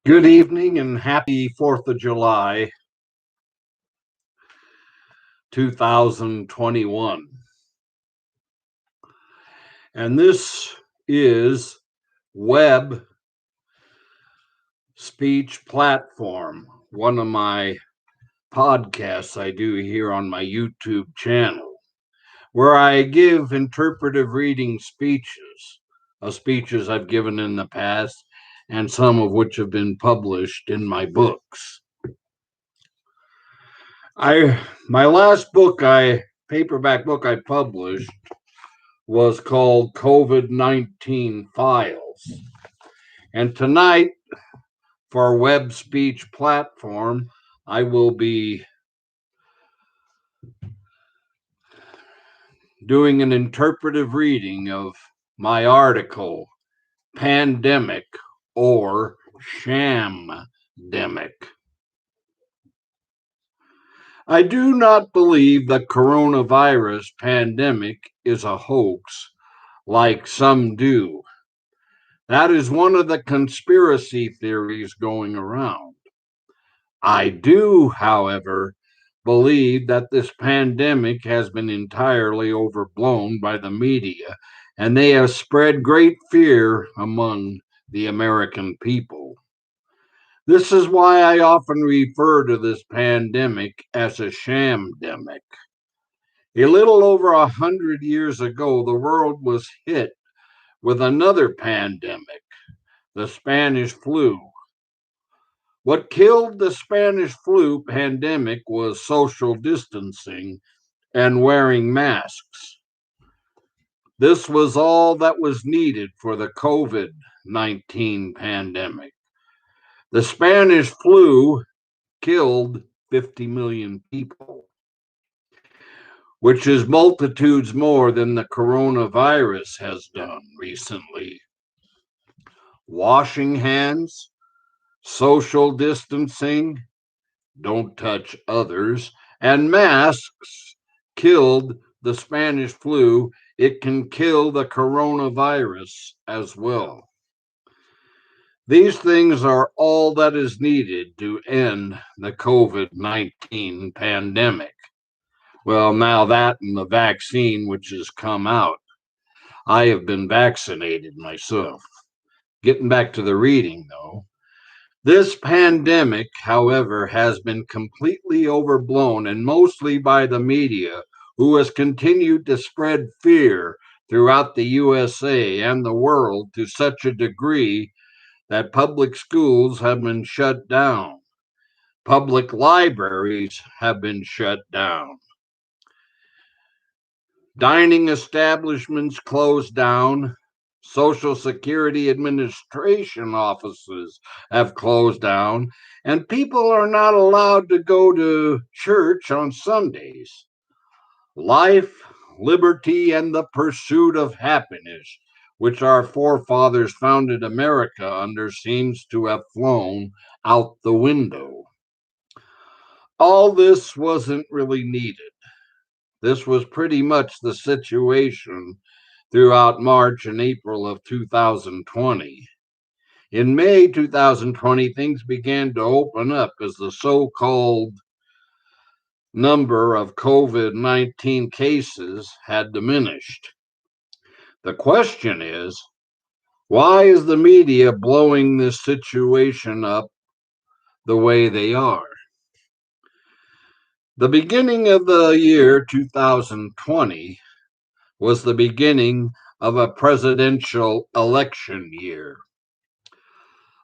Good evening and happy 4th of July, 2021. And this is Web Speech Platform, one of my podcasts I do here on my YouTube channel, where I give interpretive reading speeches I've given in the past, and some of which have been published in my books. My last paperback book I published was called COVID-19 Files. And tonight, for our web speech platform, I will be doing an interpretive reading of my article, Pandemic or Shamdemic. I do not believe the coronavirus pandemic is a hoax, like some do. That is one of the conspiracy theories going around. I do, however, believe that this pandemic has been entirely overblown by the media, and they have spread great fear among the American people. This is why I often refer to this pandemic as a shamdemic. A little over 100 years ago, the world was hit with another pandemic, the Spanish flu. What killed the Spanish flu pandemic was social distancing and wearing masks. This was all that was needed for the COVID-19 pandemic. The Spanish flu killed 50 million people, which is multitudes more than the coronavirus has done recently. Washing hands, social distancing, don't touch others, and masks killed the Spanish flu. It can kill the coronavirus as well. These things are all that is needed to end the COVID-19 pandemic. Well, now that and the vaccine, which has come out, I have been vaccinated myself. Getting back to the reading, though, this pandemic, however, has been completely overblown, and mostly by the media, who has continued to spread fear throughout the USA and the world to such a degree that public schools have been shut down. Public libraries have been shut down. Dining establishments closed down. Social Security Administration offices have closed down, and people are not allowed to go to church on Sundays. Life, liberty, and the pursuit of happiness, which our forefathers founded America under, seems to have flown out the window. All this wasn't really needed. This was pretty much the situation throughout March and April of 2020. In May 2020, things began to open up as the so-called number of COVID-19 cases had diminished. The question is, why is the media blowing this situation up the way they are? The beginning of the year 2020 was the beginning of a presidential election year.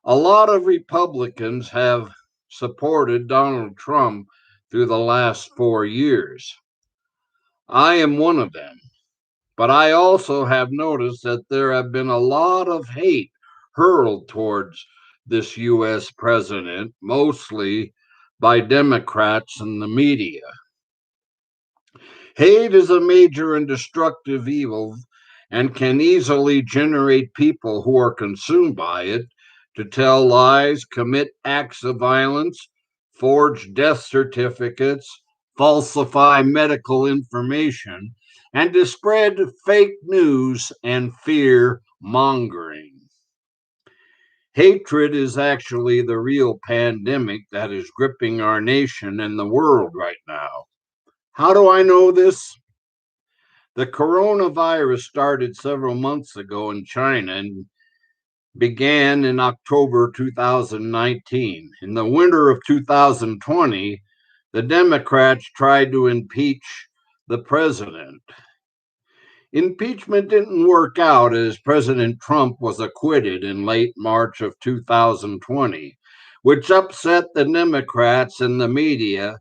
A lot of Republicans have supported Donald Trump through the last 4 years. I am one of them, but I also have noticed that there have been a lot of hate hurled towards this U.S. president, mostly by Democrats and the media. Hate is a major and destructive evil and can easily generate people who are consumed by it to tell lies, commit acts of violence, forge death certificates, falsify medical information, and to spread fake news and fear mongering. Hatred is actually the real pandemic that is gripping our nation and the world right now. How do I know this? The coronavirus started several months ago in China and began in October 2019. In the winter of 2020, the Democrats tried to impeach the president. Impeachment didn't work out as President Trump was acquitted in late March of 2020, which upset the Democrats and the media,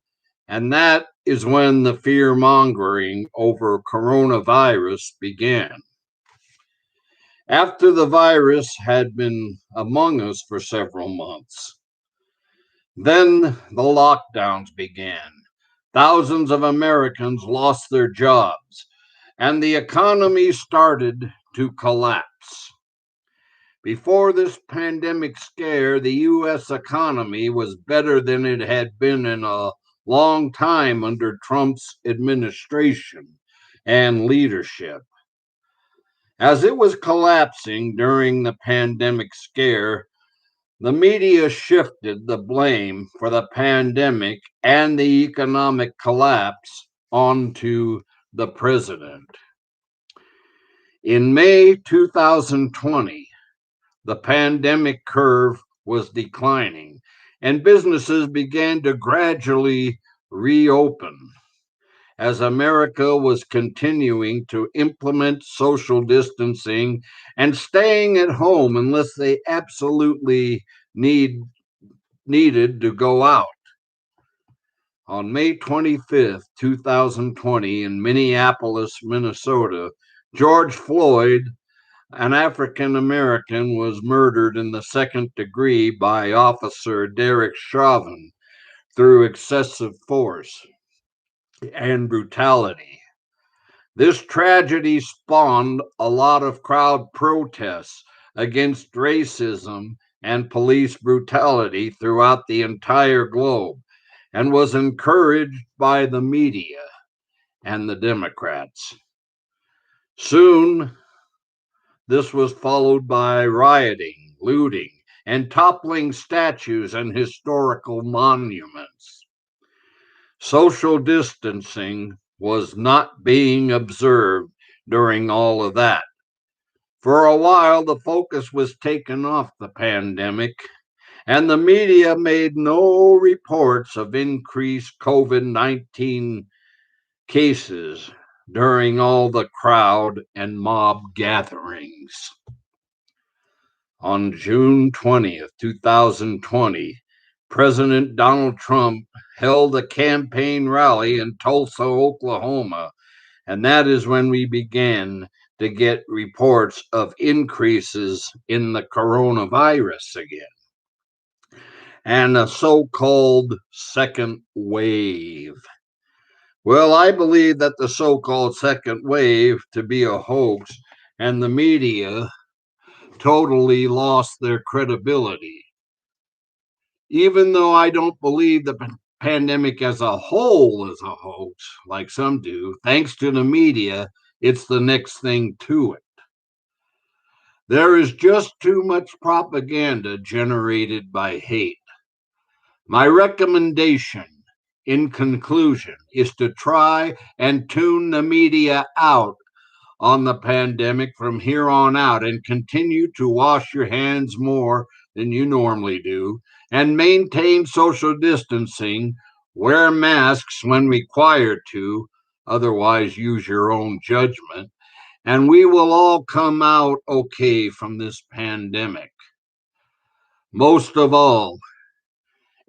and that is when the fear mongering over coronavirus began. After the virus had been among us for several months, then the lockdowns began. Thousands of Americans lost their jobs, and the economy started to collapse. Before this pandemic scare, the U.S. economy was better than it had been in a long time under Trump's administration and leadership. As it was collapsing during the pandemic scare, the media shifted the blame for the pandemic and the economic collapse onto the president. In May 2020, the pandemic curve was declining and businesses began to gradually reopen as America was continuing to implement social distancing and staying at home unless they absolutely needed to go out. On May 25th, 2020, in Minneapolis, Minnesota, George Floyd, an African American, was murdered in the second degree by Officer Derek Chauvin through excessive force and brutality. This tragedy spawned a lot of crowd protests against racism and police brutality throughout the entire globe and was encouraged by the media and the Democrats. Soon, this was followed by rioting, looting, and toppling statues and historical monuments. Social distancing was not being observed during all of that. For a while, the focus was taken off the pandemic, and the media made no reports of increased COVID-19 cases during all the crowd and mob gatherings. On June 20th, 2020, President Donald Trump held a campaign rally in Tulsa, Oklahoma, and that is when we began to get reports of increases in the coronavirus again and a so-called second wave. Well, I believe that the so-called second wave to be a hoax, and the media totally lost their credibility. Even though I don't believe the pandemic as a whole is a hoax, like some do, thanks to the media, it's the next thing to it. There is just too much propaganda generated by hate. My recommendation, in conclusion, is to try and tune the media out on the pandemic from here on out and continue to wash your hands more than you normally do and maintain social distancing, wear masks when required to, otherwise use your own judgment, and we will all come out okay from this pandemic. Most of all,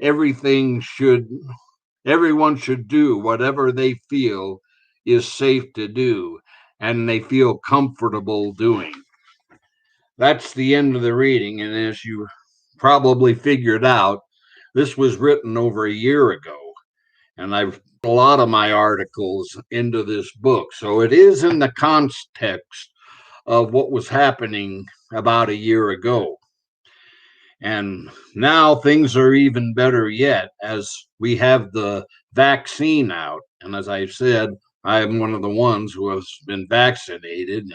everyone should do whatever they feel is safe to do and they feel comfortable doing. That's the end of the reading, and as you probably figured out, this was written over a year ago, and I've put a lot of my articles into this book, so it is in the context of what was happening about a year ago. And now things are even better yet as we have the vaccine out. And as I said, I am one of the ones who has been vaccinated, and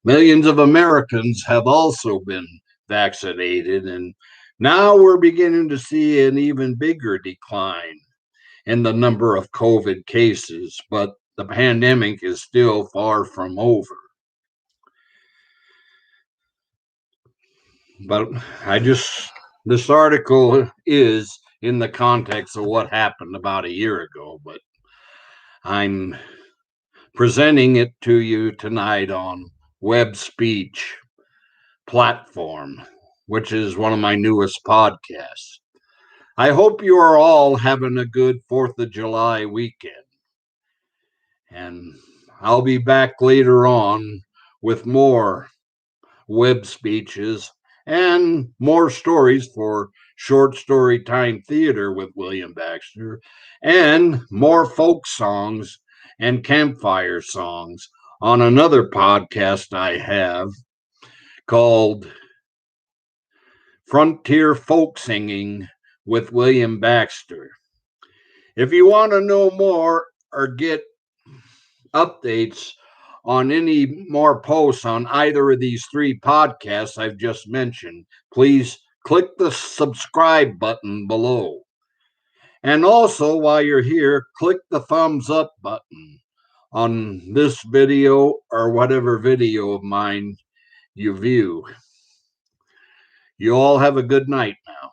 millions of Americans have also been vaccinated. And now we're beginning to see an even bigger decline in the number of COVID cases, but the pandemic is still far from over. But this article is in the context of what happened about a year ago, but I'm presenting it to you tonight on Web Speech platform, which is one of my newest podcasts. I hope you are all having a good 4th of July weekend. And I'll be back later on with more web speeches and more stories for short story time theater with William Baxter, and more folk songs and campfire songs on another podcast I have called Frontier Folk Singing with William Baxter. If you want to know more or get updates on any more posts on either of these three podcasts I've just mentioned, please click the subscribe button below. And also, while you're here, click the thumbs up button on this video or whatever video of mine you view. You all have a good night now.